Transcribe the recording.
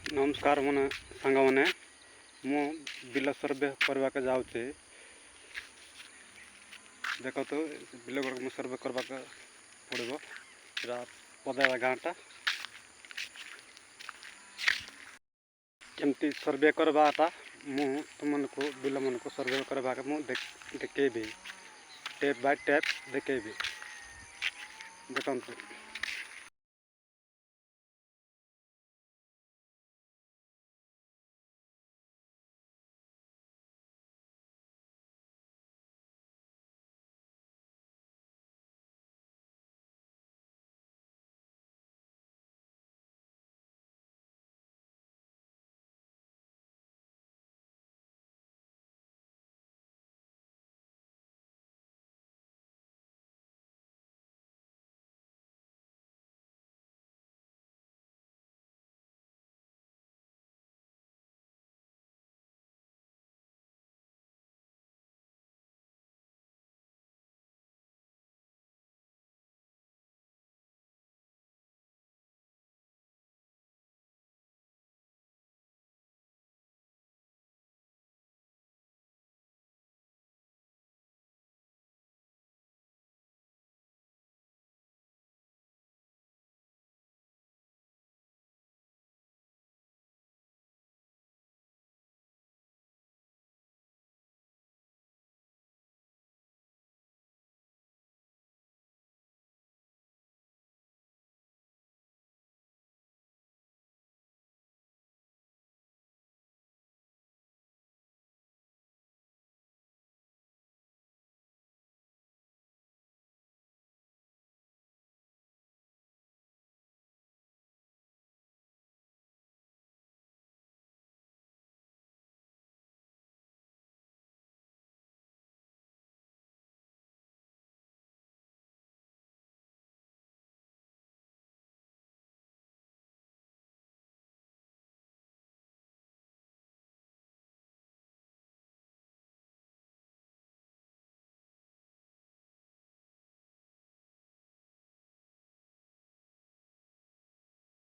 नमस्कार मन सांग मैंने मु बिल सर्वे करवा के जाऊे देख तो बिल गुड़ मुझे सर्वे करवा पड़ो पदाड़ा गाँटा केमती सर्वे करवाटा मु तुम को बिल मन को सर्वे करवा मुझे देखेबी टेप बाय टेप देखेबी देखते